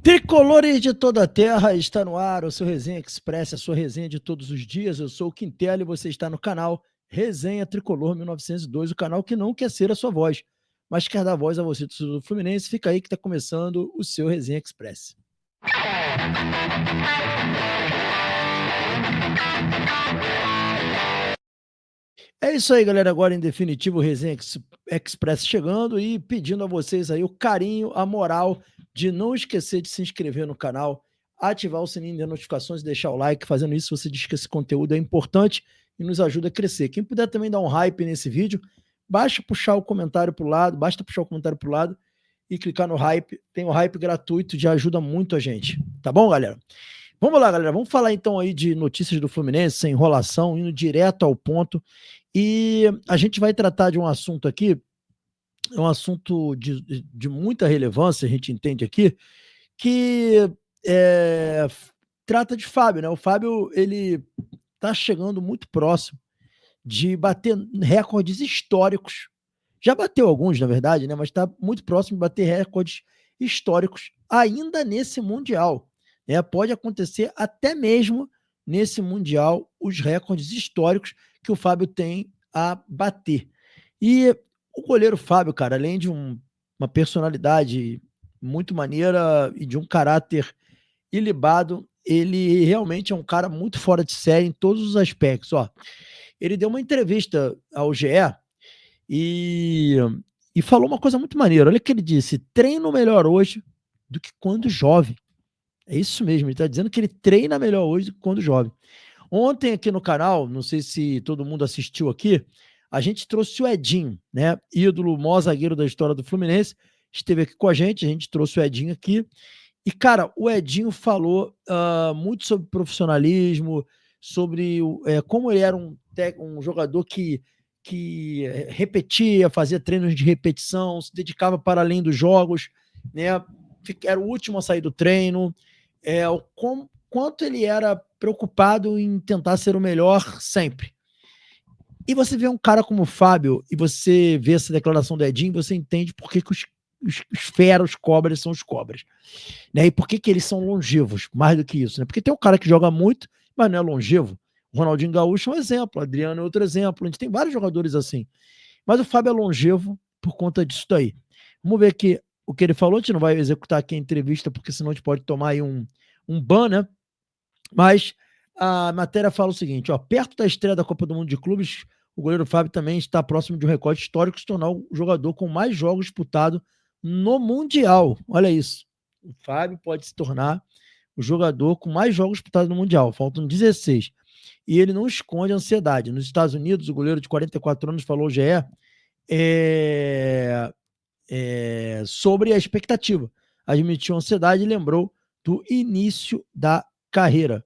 Tricolores de toda a terra, está no ar o seu Resenha Express, a sua resenha de todos os dias. Eu sou o Quintela e você está no canal Resenha Tricolor 1902, o canal que não quer ser a sua voz, mas quer dar voz a você do Fluminense. Fica aí que está começando o seu Resenha Express. É isso aí, galera. Agora, em definitivo, o Resenha Express chegando e pedindo a vocês aí o carinho, a moral de não esquecer de se inscrever no canal, ativar o sininho de notificações e deixar o like. Fazendo isso, você diz que esse conteúdo é importante e nos ajuda a crescer. Quem puder também dar um hype nesse vídeo, basta puxar o comentário para o lado e clicar no hype. Tem o hype gratuito, já ajuda muito a gente. Tá bom, galera? Vamos lá, galera. Vamos falar então aí de notícias do Fluminense, sem enrolação, indo direto ao ponto. E a gente vai tratar de um assunto aqui, um assunto de muita relevância, a gente entende aqui, que trata de Fábio, né? O Fábio, ele tá chegando muito próximo de bater recordes históricos. Já bateu alguns, na verdade, né? Mas está muito próximo de bater recordes históricos ainda nesse Mundial. Pode acontecer até mesmo nesse Mundial os recordes históricos que o Fábio tem a bater. E o goleiro Fábio, cara, além de uma personalidade muito maneira e de um caráter ilibado, ele realmente é um cara muito fora de série em todos os aspectos. Ó, ele deu uma entrevista ao GE e, e falou uma coisa muito maneira. Olha o que ele disse: treino melhor hoje do que quando jovem. É isso mesmo, ele está dizendo que ele treina melhor hoje do que quando jovem. Ontem aqui no canal, não sei se todo mundo assistiu aqui, a gente trouxe o Edinho, né? Ídolo, maior zagueiro da história do Fluminense, esteve aqui com a gente trouxe o Edinho aqui. E, cara, o Edinho falou muito sobre profissionalismo, sobre como ele era um jogador que repetia, fazia treinos de repetição, se dedicava para além dos jogos, né? Era o último a sair do treino, quanto ele era preocupado em tentar ser o melhor sempre. E você vê um cara como o Fábio, e você vê essa declaração do Edinho, você entende por que os feras, os cobras são os cobras. Né? E por que eles são longevos, mais do que isso? Né? Porque tem um cara que joga muito, mas não é longevo. O Ronaldinho Gaúcho é um exemplo, o Adriano é outro exemplo, a gente tem vários jogadores assim. Mas o Fábio é longevo por conta disso daí. Vamos ver aqui o que ele falou, a gente não vai executar aqui a entrevista, porque senão a gente pode tomar aí um ban, né? Mas a matéria fala o seguinte, ó, perto da estreia da Copa do Mundo de Clubes, o goleiro Fábio também está próximo de um recorde histórico, se tornar o jogador com mais jogos disputados no Mundial. Olha isso. O Fábio pode se tornar o jogador com mais jogos disputados no Mundial. Faltam 16. E ele não esconde a ansiedade. Nos Estados Unidos, o goleiro de 44 anos falou ao GE sobre a expectativa. Admitiu ansiedade e lembrou do início da carreira.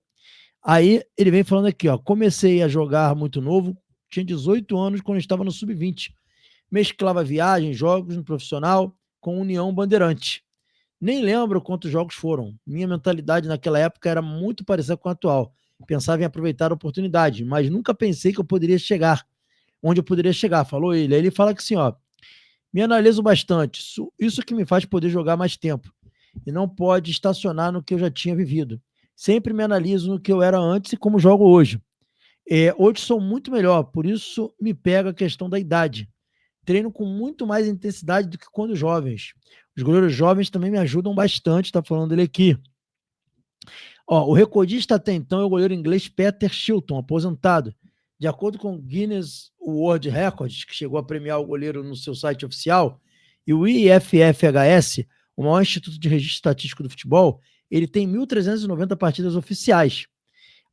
Aí ele vem falando aqui, ó, comecei a jogar muito novo, tinha 18 anos quando estava no sub-20. Mesclava viagens, jogos no profissional com União Bandeirante. Nem lembro quantos jogos foram. Minha mentalidade naquela época era muito parecida com a atual. Pensava em aproveitar a oportunidade, mas nunca pensei que eu poderia chegar onde eu poderia chegar, falou ele. Aí ele fala que assim, ó, me analiso bastante. Isso que me faz poder jogar mais tempo. E não pode estacionar no que eu já tinha vivido. Sempre me analiso no que eu era antes e como jogo hoje. Hoje sou muito melhor, por isso me pega a questão da idade. Treino com muito mais intensidade do que quando jovens. Os goleiros jovens também me ajudam bastante, está falando ele aqui. Ó, o recordista até então é o goleiro inglês Peter Shilton, aposentado. De acordo com o Guinness World Records, que chegou a premiar o goleiro no seu site oficial, e o IFFHS, o maior instituto de registro estatístico do futebol, ele tem 1.390 partidas oficiais.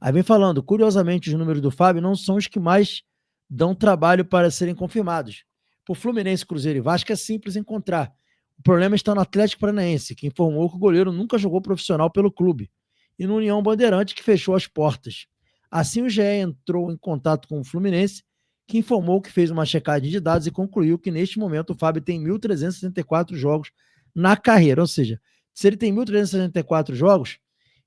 Aí vem falando, curiosamente, os números do Fábio não são os que mais dão trabalho para serem confirmados. Por Fluminense, Cruzeiro e Vasco é simples encontrar. O problema está no Atlético Paranaense, que informou que o goleiro nunca jogou profissional pelo clube, e no União Bandeirante, que fechou as portas. Assim, o GE entrou em contato com o Fluminense, que informou que fez uma checagem de dados e concluiu que, neste momento, o Fábio tem 1.364 jogos na carreira. Ou seja, se ele tem 1.364 jogos,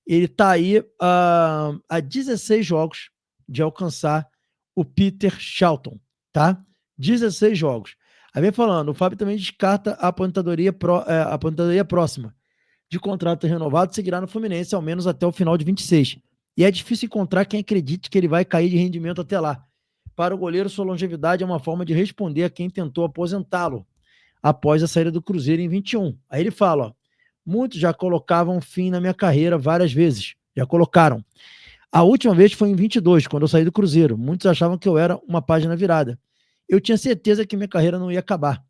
ele está aí a 16 jogos de alcançar o Peter Shilton, tá? 16 jogos. Aí vem falando, o Fábio também descarta a aposentadoria próxima. de contrato renovado seguirá no Fluminense, ao menos até o final de 26. E é difícil encontrar quem acredite que ele vai cair de rendimento até lá. Para o goleiro, sua longevidade é uma forma de responder a quem tentou aposentá-lo após a saída do Cruzeiro em 21. Aí ele fala, ó, muitos já colocavam fim na minha carreira várias vezes, já colocaram. A última vez foi em 22, quando eu saí do Cruzeiro. Muitos achavam que eu era uma página virada. Eu tinha certeza que minha carreira não ia acabar.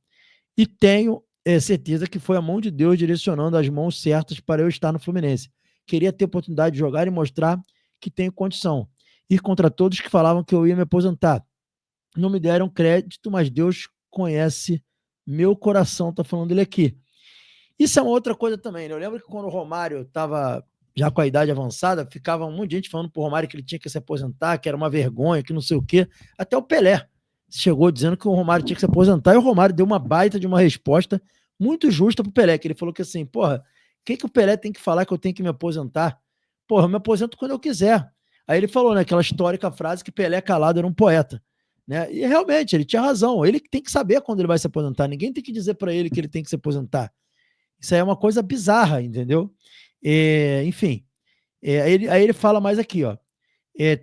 E tenho certeza que foi a mão de Deus direcionando as mãos certas para eu estar no Fluminense. Queria ter oportunidade de jogar e mostrar que tenho condição. Ir contra todos que falavam que eu ia me aposentar. Não me deram crédito, mas Deus conhece meu coração, tá falando dele aqui. Isso é uma outra coisa também, né? Eu lembro que quando o Romário estava já com a idade avançada, ficava um monte de gente falando pro Romário que ele tinha que se aposentar, que era uma vergonha, que não sei o quê. Até o Pelé chegou dizendo que o Romário tinha que se aposentar, e o Romário deu uma baita de uma resposta muito justa pro Pelé, que ele falou que assim, porra, o que o Pelé tem que falar que eu tenho que me aposentar? Porra, eu me aposento quando eu quiser. Aí ele falou, né, aquela histórica frase que Pelé calado era um poeta. Né? E realmente, ele tinha razão. Ele tem que saber quando ele vai se aposentar. Ninguém tem que dizer para ele que ele tem que se aposentar. Isso aí é uma coisa bizarra, entendeu? Enfim, aí ele fala mais aqui, ó.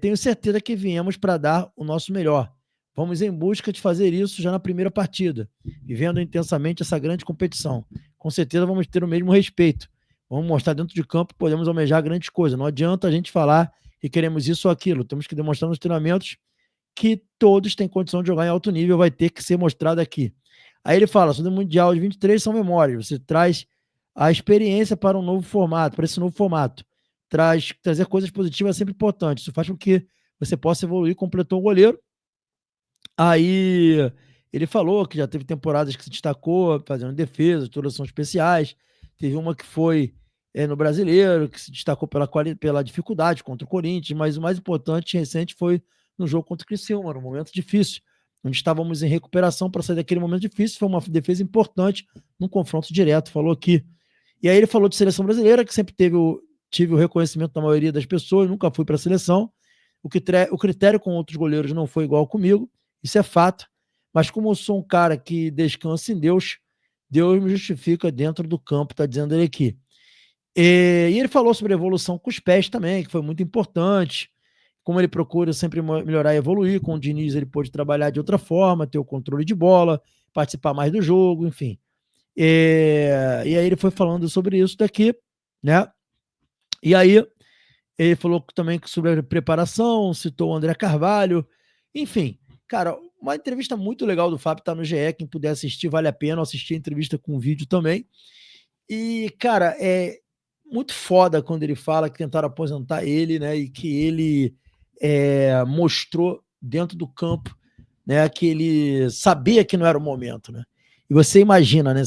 Tenho certeza que viemos para dar o nosso melhor. Vamos em busca de fazer isso já na primeira partida, vivendo intensamente essa grande competição. Com certeza vamos ter o mesmo respeito. Vamos mostrar dentro de campo que podemos almejar grandes coisas. Não adianta a gente falar que queremos isso ou aquilo. Temos que demonstrar nos treinamentos que todos têm condição de jogar em alto nível, vai ter que ser mostrado aqui. Aí ele fala, sobre o Mundial de 23 são memórias, você traz a experiência para um novo formato, para esse novo formato. Trazer coisas positivas é sempre importante, isso faz com que você possa evoluir, completou o goleiro. Aí ele falou que já teve temporadas que se destacou fazendo defesas, todas são especiais, teve uma que foi no Brasileiro, que se destacou pela dificuldade contra o Corinthians, mas o mais importante recente foi no jogo contra o Criciúma, num momento difícil, onde estávamos em recuperação para sair daquele momento difícil, foi uma defesa importante num confronto direto, falou aqui. E aí ele falou de seleção brasileira, que sempre tive o reconhecimento da maioria das pessoas, nunca fui para a seleção, o critério com outros goleiros não foi igual comigo, isso é fato, mas como eu sou um cara que descansa em Deus, Deus me justifica dentro do campo, tá dizendo ele aqui. E ele falou sobre a evolução com os pés também, que foi muito importante, como ele procura sempre melhorar e evoluir. Com o Diniz ele pôde trabalhar de outra forma, ter o controle de bola, participar mais do jogo, enfim. E aí ele foi falando sobre isso daqui, né? E aí ele falou também sobre a preparação, citou o André Carvalho, enfim. Cara, uma entrevista muito legal do Fábio, tá no GE, quem puder assistir, vale a pena assistir a entrevista com vídeo também. E, cara, é muito foda quando ele fala que tentaram aposentar ele, né? E que ele mostrou dentro do campo, né? Que ele sabia que não era o momento, né? E você imagina, né?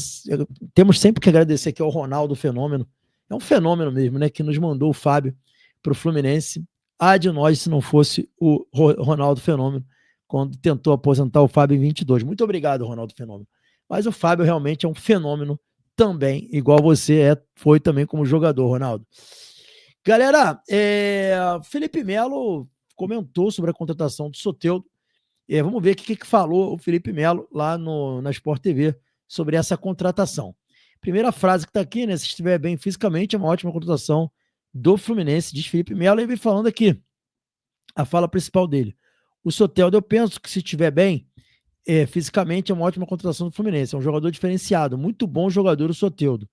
Temos sempre que agradecer aqui ao Ronaldo Fenômeno. É um fenômeno mesmo, né? Que nos mandou o Fábio para o Fluminense. Ah, de nós se não fosse o Ronaldo Fenômeno quando tentou aposentar o Fábio em 22. Muito obrigado, Ronaldo Fenômeno. Mas o Fábio realmente é um fenômeno também, igual você foi também como jogador, Ronaldo. Galera, Felipe Melo comentou sobre a contratação do Soteldo. Vamos ver o que falou o Felipe Melo lá na Sport TV sobre essa contratação. Primeira frase que está aqui, né? Se estiver bem fisicamente, é uma ótima contratação do Fluminense, diz Felipe Melo, e vem falando aqui a fala principal dele. O Soteldo, eu penso que se estiver bem, fisicamente é uma ótima contratação do Fluminense. É um jogador diferenciado, muito bom jogador o Soteldo.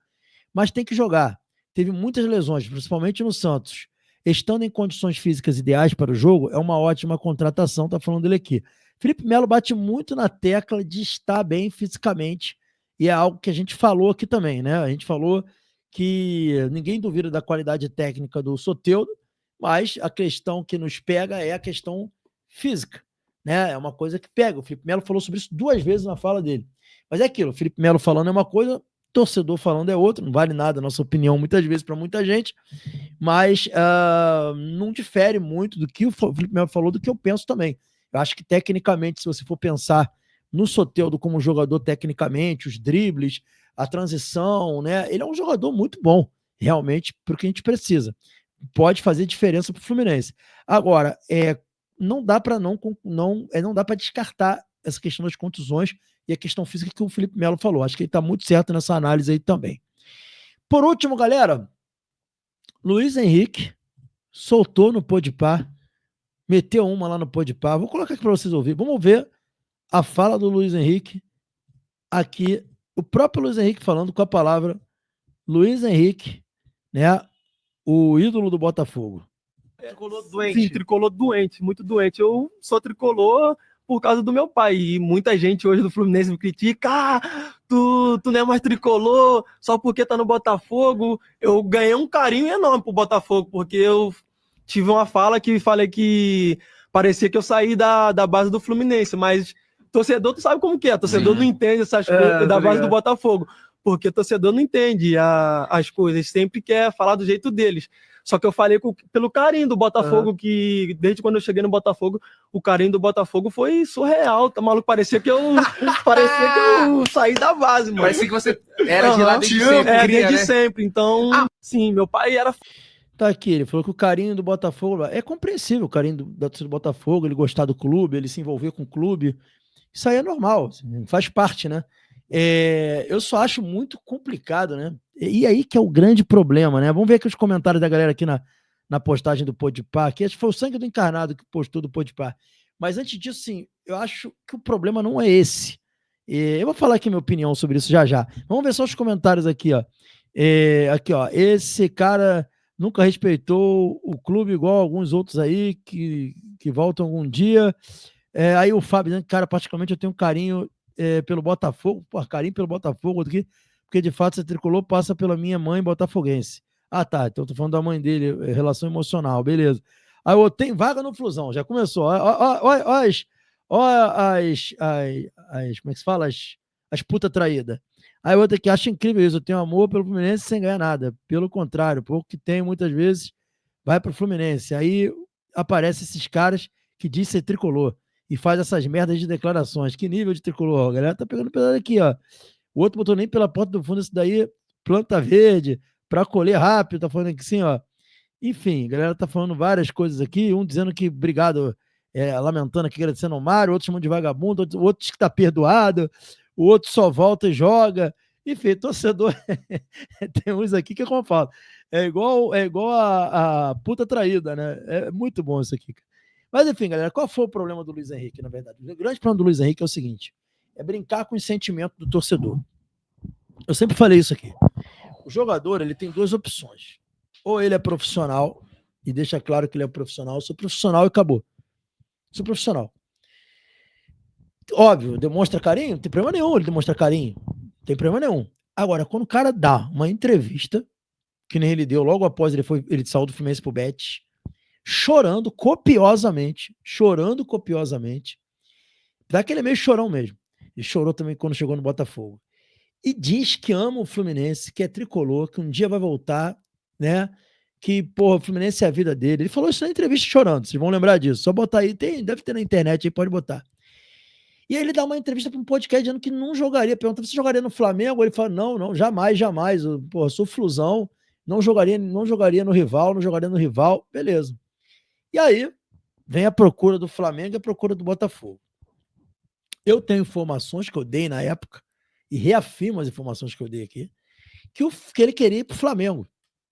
Mas tem que jogar. Teve muitas lesões, principalmente no Santos. Estando em condições físicas ideais para o jogo, é uma ótima contratação, tá falando dele aqui. Felipe Melo bate muito na tecla de estar bem fisicamente, e é algo que a gente falou aqui também, né? A gente falou que ninguém duvida da qualidade técnica do Soteldo, mas a questão que nos pega é a questão física, né? É uma coisa que pega. O Felipe Melo falou sobre isso 2 vezes na fala dele. Mas é aquilo, o Felipe Melo falando é uma coisa, torcedor falando é outra, não vale nada a nossa opinião muitas vezes para muita gente, mas não difere muito do que o Felipe Melo falou do que eu penso também. Eu acho que tecnicamente, se você for pensar no Soteldo como jogador tecnicamente, os dribles, a transição, né? Ele é um jogador muito bom, realmente, para o que a gente precisa. Pode fazer diferença para o Fluminense. Agora, não dá para não dá para descartar essa questão das contusões e a questão física que o Felipe Melo falou. Acho que ele está muito certo nessa análise aí também. Por último, galera, Luiz Henrique soltou no Podpah, meteu uma lá no Podpah. Vou colocar aqui para vocês ouvirem. Vamos ver a fala do Luiz Henrique aqui. O próprio Luiz Henrique falando com a palavra Luiz Henrique, né? O ídolo do Botafogo. Tricolor doente. Sim, tricolor doente, muito doente. Eu sou tricolor por causa do meu pai. E muita gente hoje do Fluminense me critica. Tu não é mais tricolor só porque tá no Botafogo. Eu ganhei um carinho enorme pro Botafogo, porque eu tive uma fala que falei que parecia que eu saí da base do Fluminense, mas torcedor, tu sabe como que é. Torcedor não entende essas coisas da base do Botafogo. Porque torcedor não entende as coisas, sempre quer falar do jeito deles. Só que eu falei pelo carinho do Botafogo, que desde quando eu cheguei no Botafogo, o carinho do Botafogo foi surreal, tá maluco? Parecia que eu saí da base, mano. Parecia que você era de lá desde sempre. Desde sempre. Então, sim, meu pai era... Tá aqui, ele falou que o carinho do Botafogo... É compreensível o carinho da torcida do Botafogo, ele gostar do clube, ele se envolver com o clube. Isso aí é normal, assim, faz parte, né? Eu só acho muito complicado, né? E aí que é o grande problema, né? Vamos ver aqui os comentários da galera aqui na postagem do Podpah, que acho que foi o Sangue do Encarnado que postou do Podpah. Mas antes disso, sim, eu acho que o problema não é esse. Eu vou falar aqui minha opinião sobre isso já já. Vamos ver só os comentários aqui, ó. Aqui, ó. Esse cara nunca respeitou o clube igual alguns outros aí que voltam algum dia. Aí o Fábio dizendo, cara, particularmente eu tenho um carinho pelo Botafogo, carinho pelo Botafogo aqui, porque de fato esse tricolor passa pela minha mãe botafoguense. Ah, tá, então tô falando da mãe dele, relação emocional, beleza. Aí eu tenho vaga no Flusão, já começou. Olha as como é que se fala? As puta traída. Aí outra que acha incrível isso, eu tenho amor pelo Fluminense sem ganhar nada. Pelo contrário, pouco que tem muitas vezes vai pro Fluminense. Aí aparecem esses caras que diz ser tricolor e faz essas merdas de declarações. Que nível de tricolor? A galera tá pegando pesado aqui, ó. O outro botou nem pela porta do fundo, esse daí, planta verde, pra colher rápido, tá falando aqui assim, ó. Enfim, a galera tá falando várias coisas aqui, um dizendo que obrigado, lamentando aqui, agradecendo ao Mário, outro chamando de vagabundo, outro diz que tá perdoado, o outro só volta e joga. Enfim, torcedor, tem uns aqui que é como eu falo, é igual a puta traída, né? É muito bom isso aqui, cara. Mas enfim, galera, qual foi o problema do Luiz Henrique, na verdade? O grande problema do Luiz Henrique é o seguinte, é brincar com o sentimento do torcedor. Eu sempre falei isso aqui. O jogador, ele tem duas opções. Ou ele é profissional, e deixa claro que ele é profissional, eu sou profissional e acabou. Sou profissional. Óbvio, demonstra carinho? Não tem problema nenhum ele demonstra carinho. Não tem problema nenhum. Agora, quando o cara dá uma entrevista, que nem ele deu logo após ele saiu do Fluminense pro Bet, chorando copiosamente, daquele meio chorão mesmo. Ele chorou também quando chegou no Botafogo. E diz que ama o Fluminense, que é tricolor, que um dia vai voltar, né? Que, porra, o Fluminense é a vida dele. Ele falou isso na entrevista chorando, vocês vão lembrar disso. Só botar aí, deve ter na internet aí, pode botar. E aí ele dá uma entrevista para um podcast dizendo que não jogaria. Pergunta, você jogaria no Flamengo? Ele fala, não, jamais. Porra, sou Flusão, não jogaria no rival. Beleza. E aí vem a procura do Flamengo e a procura do Botafogo. Eu tenho informações que eu dei na época, e reafirmo as informações que eu dei aqui, que ele queria ir pro Flamengo.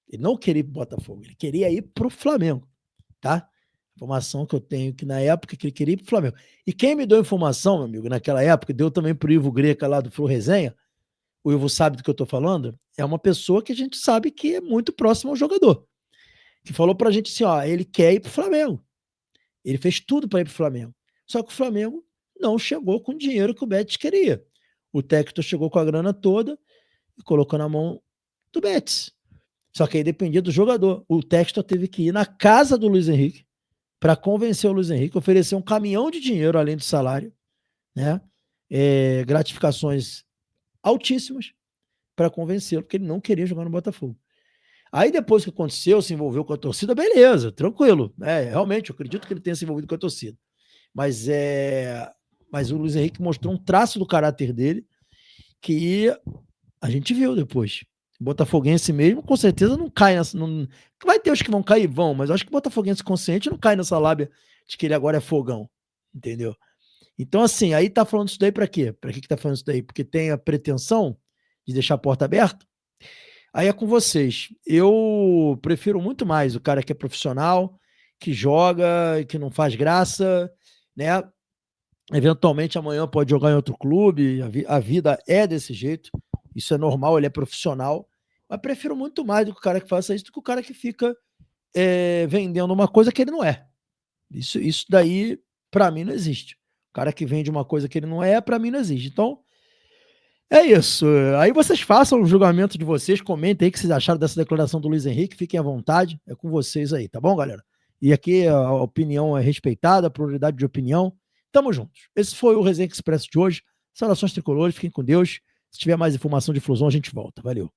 Ele não queria ir pro Botafogo, ele queria ir pro Flamengo, tá? Informação que eu tenho que na época que ele queria ir pro Flamengo. E quem me deu informação, meu amigo, naquela época, deu também pro Ivo Greca lá do Flu Resenha, o Ivo sabe do que eu tô falando, é uma pessoa que a gente sabe que é muito próximo ao jogador, que falou pra gente assim, ó, ele quer ir pro Flamengo. Ele fez tudo para ir pro Flamengo. Só que o Flamengo não chegou com o dinheiro que o Betis queria. O técnico chegou com a grana toda e colocou na mão do Betis. Só que aí dependia do jogador. O técnico teve que ir na casa do Luiz Henrique para convencer o Luiz Henrique, oferecer um caminhão de dinheiro além do salário, né? Gratificações altíssimas para convencê-lo, porque ele não queria jogar no Botafogo. Aí depois que aconteceu, se envolveu com a torcida, beleza, tranquilo. Realmente, eu acredito que ele tenha se envolvido com a torcida. Mas o Luiz Henrique mostrou um traço do caráter dele que a gente viu depois. O botafoguense mesmo, com certeza, não cai nessa... Vai ter os que vão cair, vão, mas eu acho que o botafoguense consciente não cai nessa lábia de que ele agora é fogão, entendeu? Então, assim, aí tá falando isso daí pra quê? Pra que tá falando isso daí? Porque tem a pretensão de deixar a porta aberta? Aí é com vocês. Eu prefiro muito mais o cara que é profissional, que joga, que não faz graça, né? Eventualmente amanhã pode jogar em outro clube, a vida é desse jeito, isso é normal, ele é profissional, mas prefiro muito mais do que o cara que faça isso do que o cara que fica vendendo uma coisa que ele não é. Isso daí, para mim, não existe. O cara que vende uma coisa que ele não é, para mim, não existe. Então, é isso. Aí vocês façam o julgamento de vocês, comentem aí o que vocês acharam dessa declaração do Luiz Henrique, fiquem à vontade, é com vocês aí, tá bom, galera? E aqui a opinião é respeitada, a pluralidade de opinião. Tamo juntos. Esse foi o Resenha Expresso de hoje. Saudações tricolores, fiquem com Deus. Se tiver mais informação de Flusão, a gente volta. Valeu.